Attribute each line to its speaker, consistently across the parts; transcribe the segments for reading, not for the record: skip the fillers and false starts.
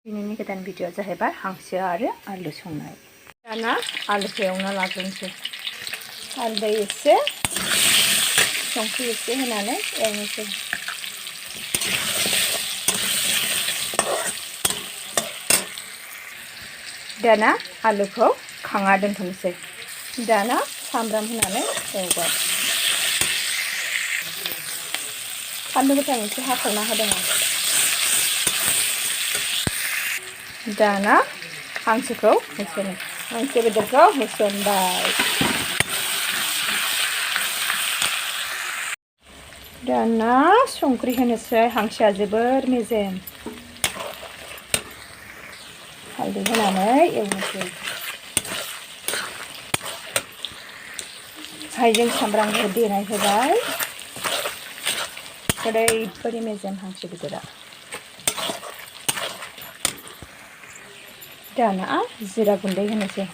Speaker 1: दिनैनि गोदान भिडिअ जाहैबाय हांसो आरो आलु संनाय। दाना आलुखौ एवना लाग्रोनोसै। हालदै एसे संख्रि एसे होनानै एवनोसै। दाना आलुखौ खांना दोनथ'नोसै। दाना सामब्राम होनानै एवबाय। फानलु गोथां एसे हाखावना होदों आं। दाना हांसोखौ होसनो। हांसो बेदरखौ होसनबाय। दाना संख्रि होनोसै। हांसोआ जोबोर मेजेम। हालदै होनानै एवनोसै। हाइजें सामब्रामखौ देनाय होबाय। ओरैबायदि मेजेम हांसो बेदरा। दाना जिरा गुन्दै होनोसै।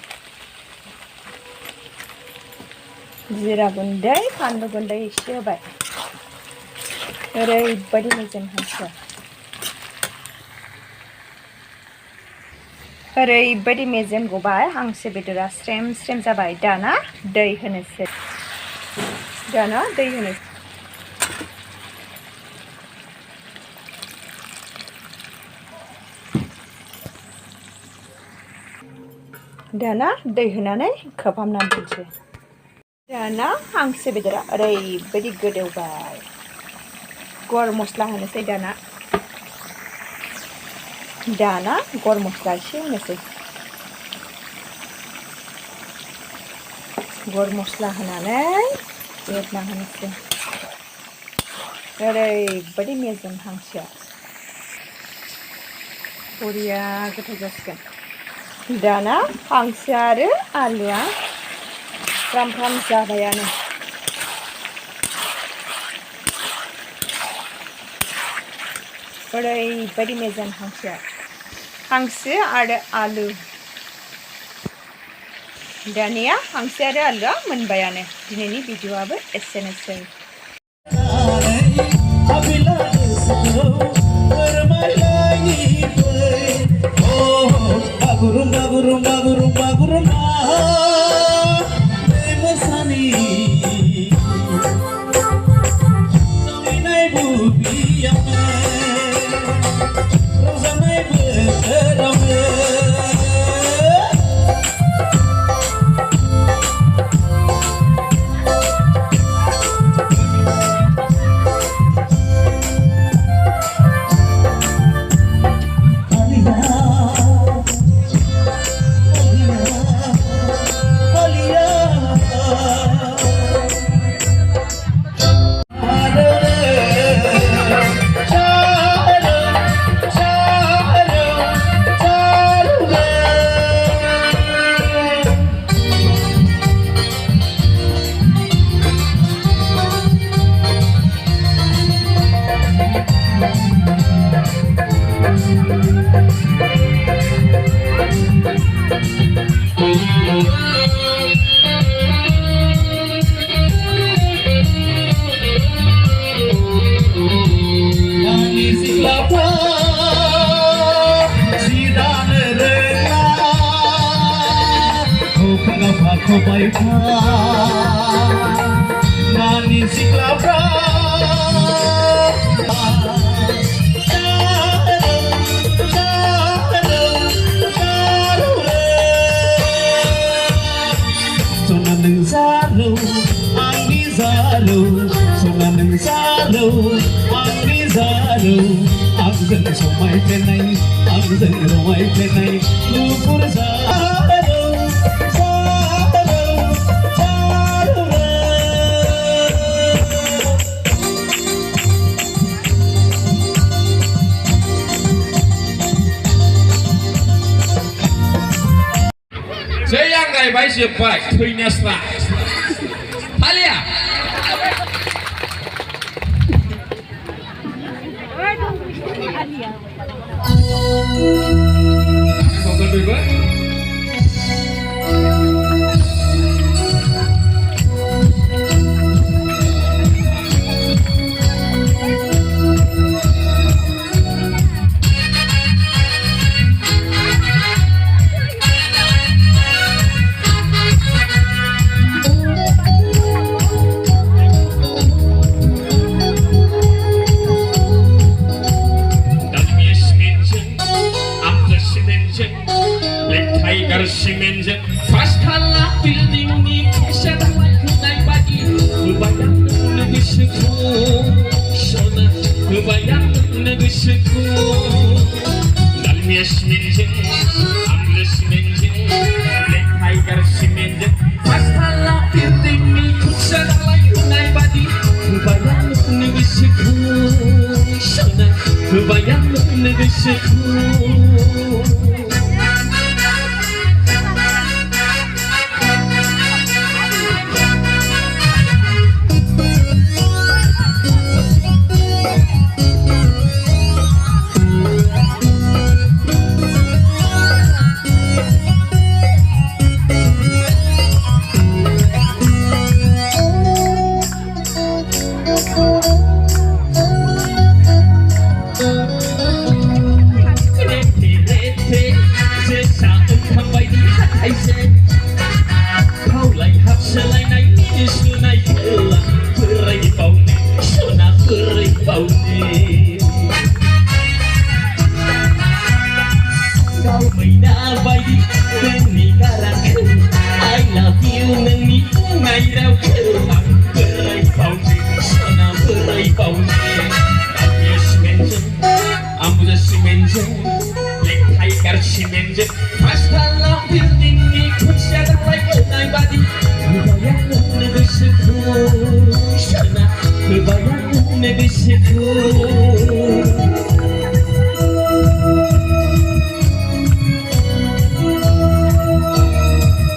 Speaker 1: जिरा गुन्दै फानलु गुन्दै एसे होबाय। ओरैबायदि मेजेम हांसोआ। ओरैबायदि मेजेम गबाय हांसो बेदरा स्रेम स्रेम जाबाय। दाना दै होनोसै। दाना दै होनोसै। दाना दै होनानै खोबहाबना दोनसै। दाना हांसो बेदरा ओरैबायदि गोदौबाय। गरम मस्ला होनोसै दाना। दाना गरम मस्ला एसे होनोसै। गरम मस्ला होनानै एरना होनोसै। ओरैबायदि मेजेम हांसोआ बरिया गोथाव जासिगोन। दाना हांसो आरो आलुआ फ्राम फ्राम जाबायानो। ओरैबायदि मेजेम हांसोआ। हांसो आरो आलु। दानिया हांसो आरो आलुआ मोनबायानो। दिनैनि भिडिअआबो एसेनोसै।
Speaker 2: Nani siklapra sonaneng zalu angni zalu sonaneng zalu angni zalu angzen somai tenai angzen romai tenai lupur zalu
Speaker 3: Saya nggak baik siapa, tuinya setelah. Halia. Kau berdua? garsimenje Pastala buildingni kesadalai kunai bagi Bayang negosiku Sona bayang negosiku Dalmias menje Ambles menje Lekai garsimenje Pastala buildingni kesadalai kunai bagi Bayang negosiku Sona bayang negosiku Pastala building ni kesadalai kunai badi Bayang negosiku Sana bayang negosiku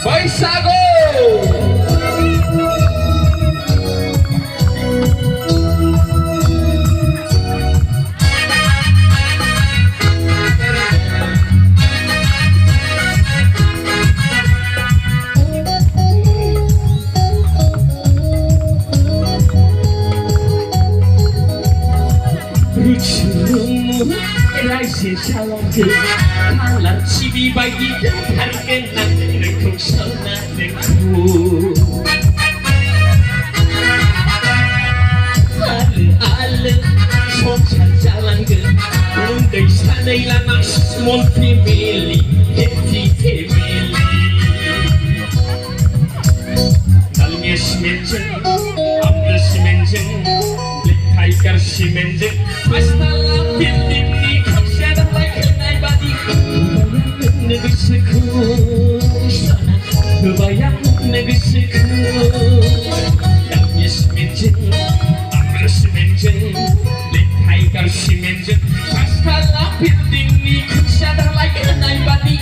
Speaker 3: Bwisagu Raisi salongke Halar cibi bagi Hargenang Rekuk sana neku Ale Sonsan jalan ke Undai sanai lanas Mon family Happy family Dalmias menjen Ambles menjen Lekai garsi menjen Pastala building negosiku sana bayang negosiku Dalmias menjen Ambles menjen Lekai garsi menjen Pastala building ni kesadalai kunai badi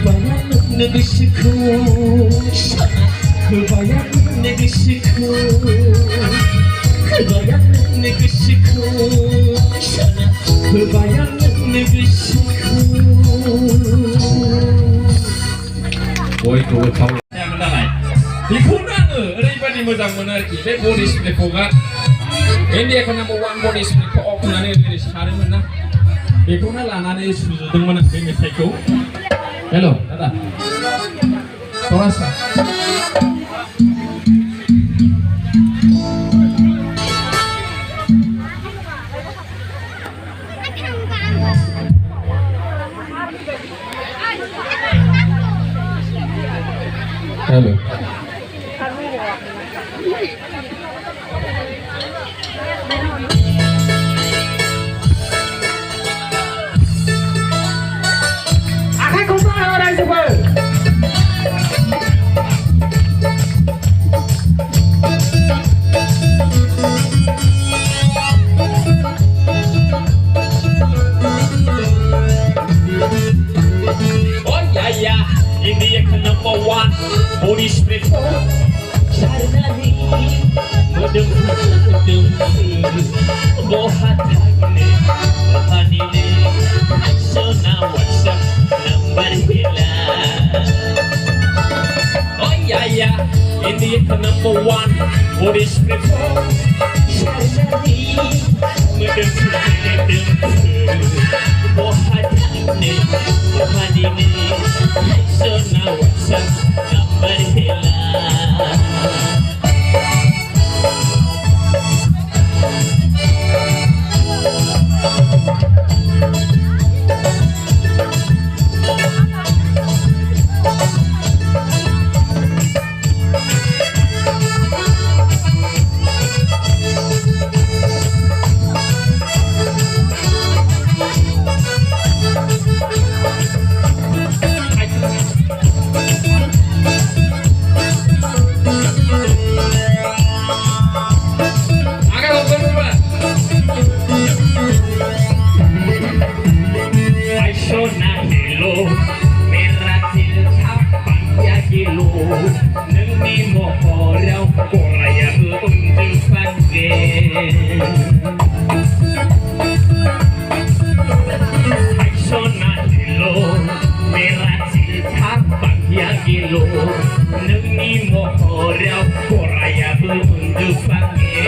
Speaker 3: bayang negosiku sana bayang negosiku bayang negosiku sana bayang negosiku Boy to tahu yang menalai. Dikuna everybody muzang menarki. Be body spray poga. India kan number 1 body spray ko off nane dari sehari mana. Dikuna lana ne sudeng mana ini seko. Hello, dada. Torasa. Hello. Akan kumpul orang coba. Oh ya, ini yang number 1 body spray for Charnani Medem Bohat Hanine Sona WhatsApp number hila Oh ya, ini yang number 1 body spray for Charnani Medem Bohat Hanine Sona WhatsApp number hila
Speaker 2: kilo merah cilcap pangya kilo nengi mohorau koraya unjuk pangge haisona kilo merah cilcap pangya kilo nengi mohorau koraya unjuk pangge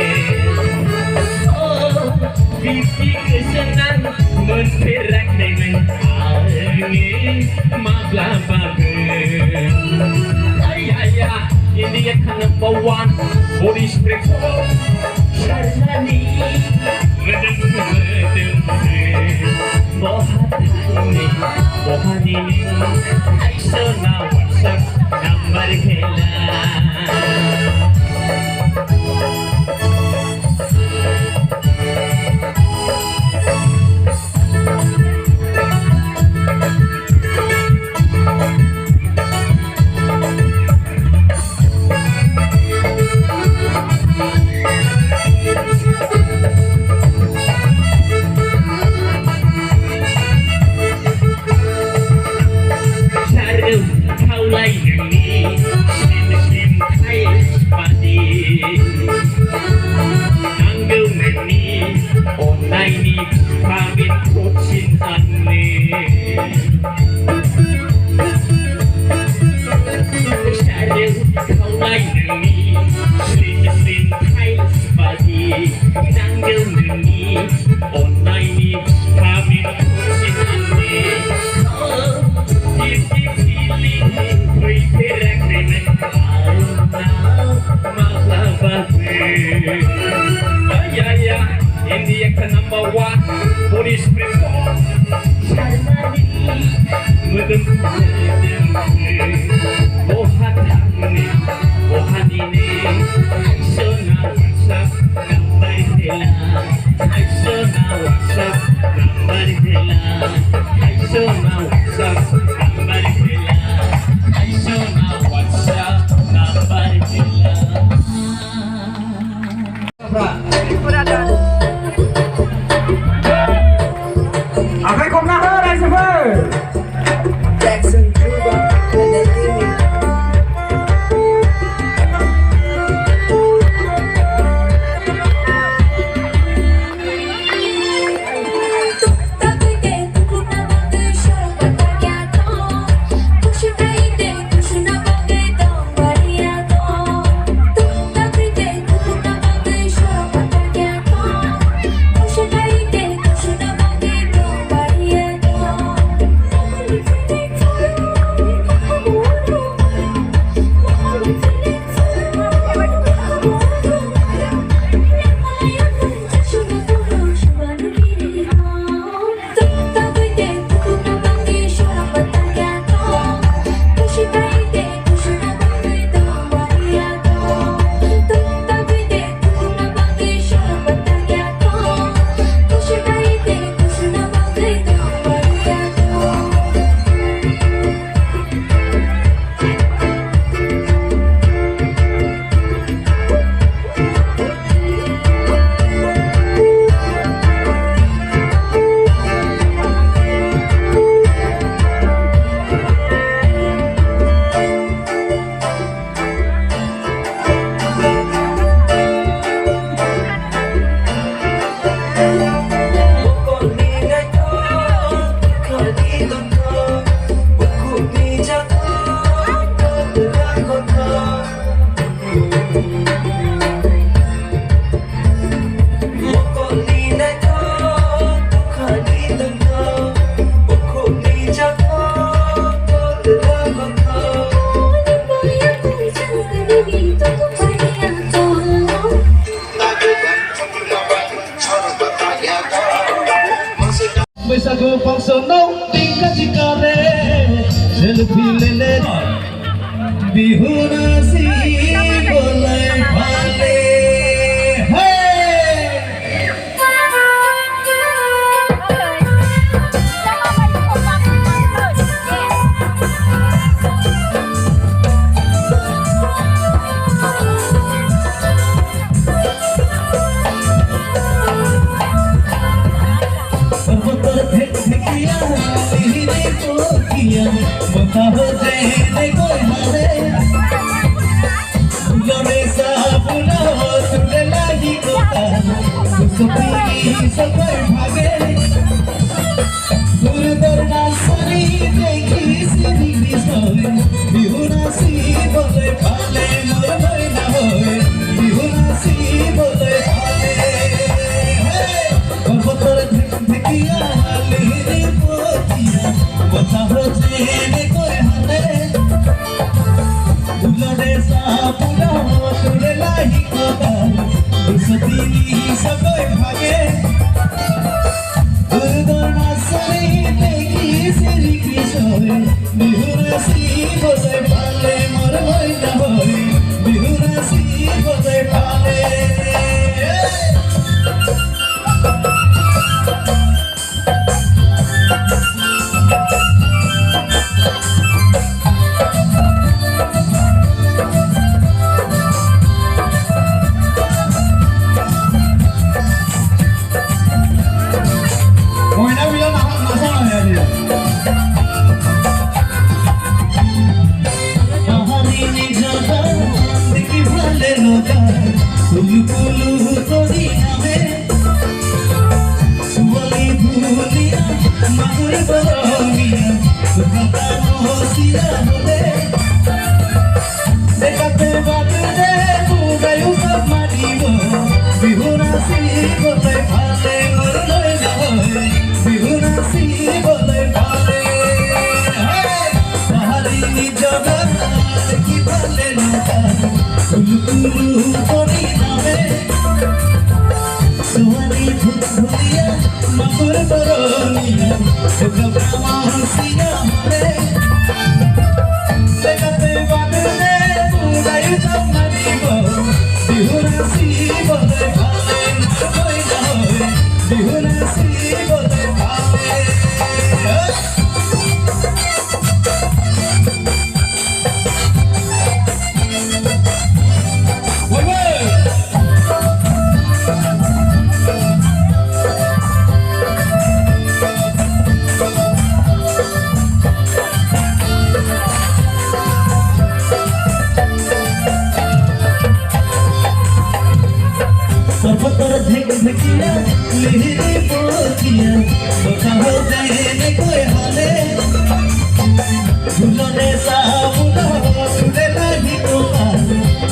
Speaker 2: Bibi kesenang menperak dengan angin maglabagan Ayah, ini akan number one body spray Syarani Medeng-medeng Bohatani Bohanini Aisyona WhatsApp Nambar kela India ke number one body spray Syarani Medem-medem Bohatani Bohanini Aisyona WhatsApp Nambar hela Aisyona WhatsApp Nambar hela Aisyona WhatsApp Nambar hela Aisyona WhatsApp Nambar hela
Speaker 4: Apa kau nak orang siapa? Jackson Cuba dan ini.
Speaker 2: Bwisagu pangsono tingkat cikare selfie lele bihuna si boleh bale hey বকিয়া কথা হতে কই হালে লড়ে সাপুনা তুলে লাগি কথা সুসুপি সবাই ভাগে দুর্দর নাসরি দেখি সিনি কৃষ্ণ বিহুনাসি বলে পালে মোর হয় না হয় বিহুনাসি বলে পালে পর্বতর দেখিয়া লিহিরে পতিয়া কথা হচ্ছে কই হালে উলড়ে সাপুনা তুলে লাগি কথা সুসুপি সবাই ভাগে দুর্দর নাসরি দেখি সিনি কৃষ্ণ বিহুনাসি বলে পালে মোর হয় না হয় বিহুনাসি বলে পালে ময়না বিলা নাচা হয় কাহানি জাদা দেখি ভালে লোকা কুলু কুলু তোরি নামে সুবলি ভুলিয়া মাগুর বরমিয়া সুখতা মহসিয়া হলে দেখাতে বাদে বুগায়ু সব মারিব বিহুনাসি বলে ভালে মোর লয় না হয় বিহুনাসি বলে ভালে পাহাড়ি জগা দেখি ভালে লোকা কুলু কুলু তোরি নামে সুহানি ভুলিয়া মাগুর বরমিয়া সুখতা মহসিয়া হলে দেখাতে বাদে বুগায়ু সব মারিব বিহুনাসি বলে ভালে মোর লয় না হয় বিহুনাসি বলে ভালে পর্বতর ঝেকিয়া লিহিরে পতিয়া কথা হতে কই হালে ফুলরে সাবুনা তুলে লাগি কথা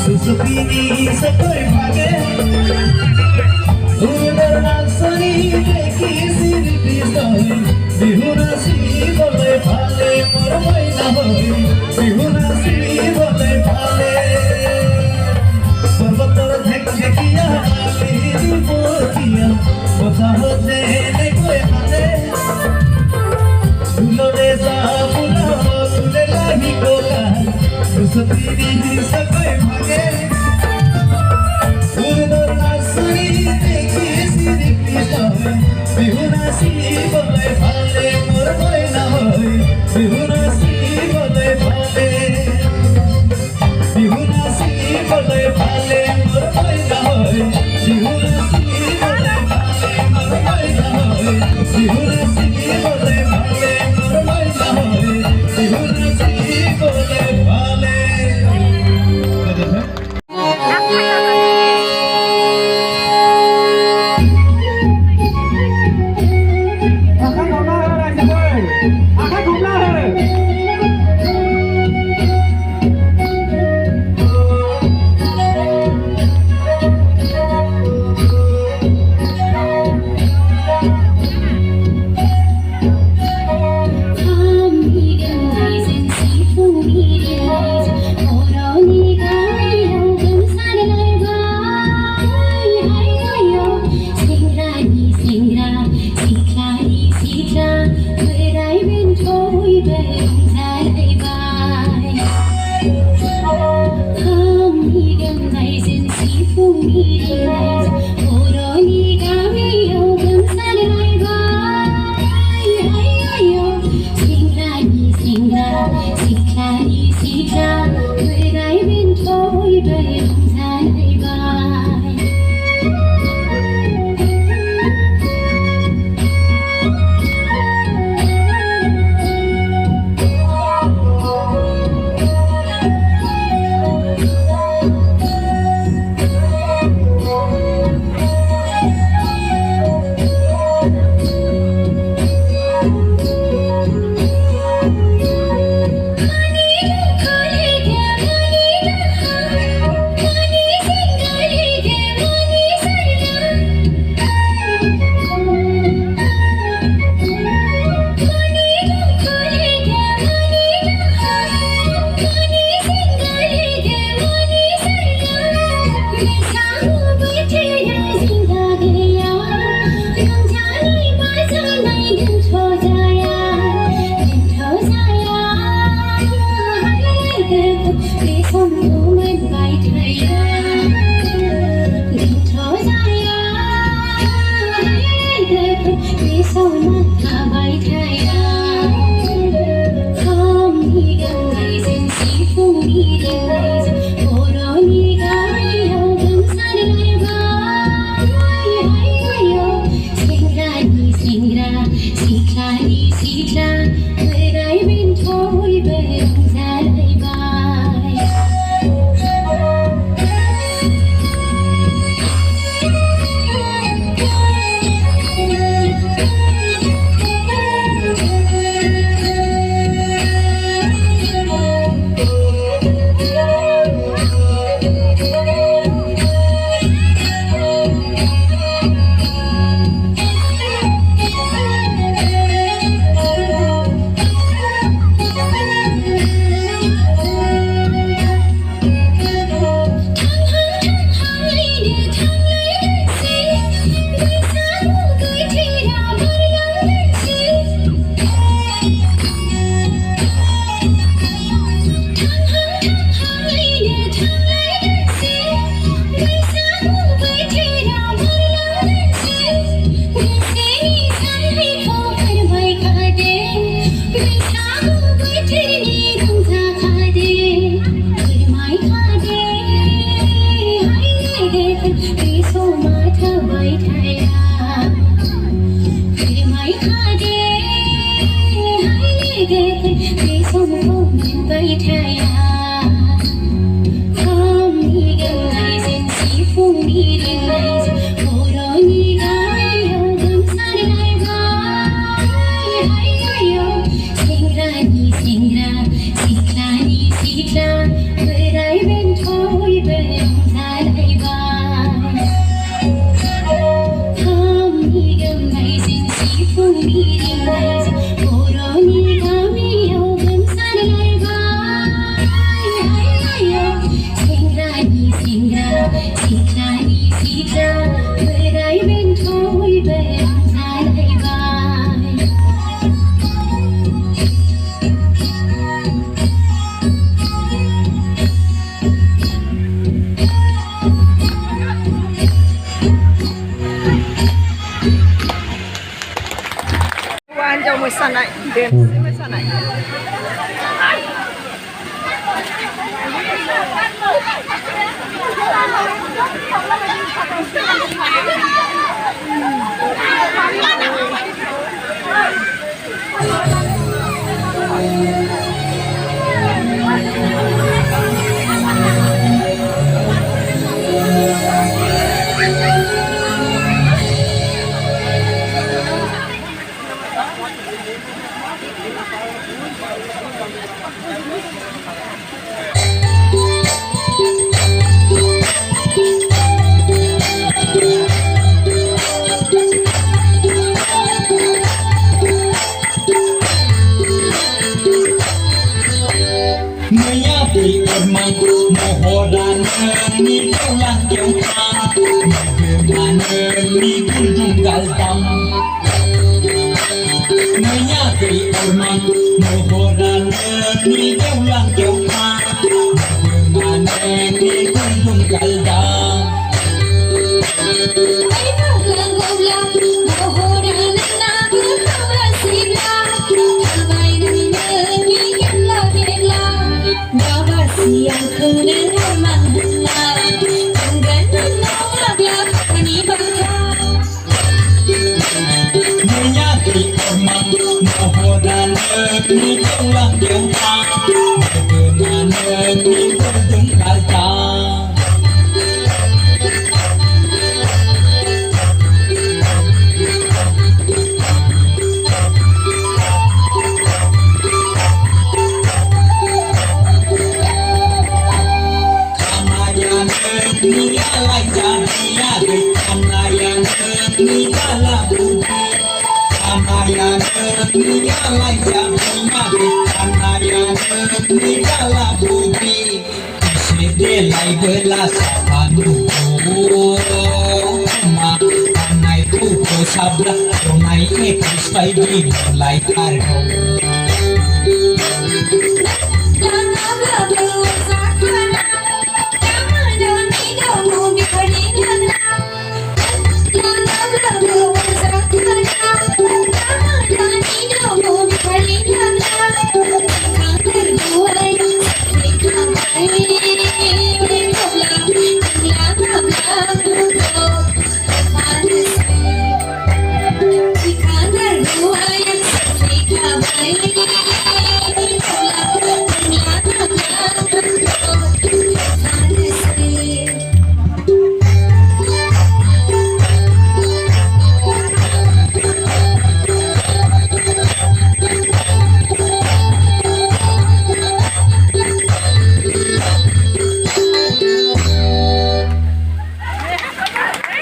Speaker 2: সুসুপিনি সবাই ভাগে দুর্দর নাসরি দেখি সিনি কৃষ্ণ বিহুনাসি বলে ভালে মোর হয় না হয় বিহুনাসি বলে ভালে পর্বতর ঝেকিয়া লিহিরে পতিয়া কথা হতে কই হালে ফুলরে সাবুনা তুলে লাগি কথা সুসুপিনি সবাই ভাগে দুর্দর নাসরি দেখি সিনি কৃষ্ণ বিহুনাসি বলে ভালে মোর হয় না হয় বিহুনাসি বলে ভালে বিহুনাসি বলে ভালে মোর হয় না হয় বিহুনাসি বলে ভালে মোর হয় না হয় বিহুনাসি বলে ভালে মোর হয় না হয় বিহুনাসি বলে ভালে
Speaker 4: আখা ঘুমনা হয় রাইছে ভাই আখা ঘুমনা হয়
Speaker 1: Anjau mosanai, dance mosanai.
Speaker 2: Mohoran ni pulang jauh bagaimana ni kunjung galtam menyadari orang mohoran ni pulang jauh bagaimana ni kunjung galtam
Speaker 5: yang kena mana jangan nolak ini bangsa
Speaker 2: menyadari orang mohoran ni pulang jauh bagaimana ni kunjung galtam ni alai jadiya kanayan ni dalam bumi kanayan ni alai jadiya kanayan ni dalam bumi sedelai belas panu ma kanai tu sabra donai ekis pai di mulai kargo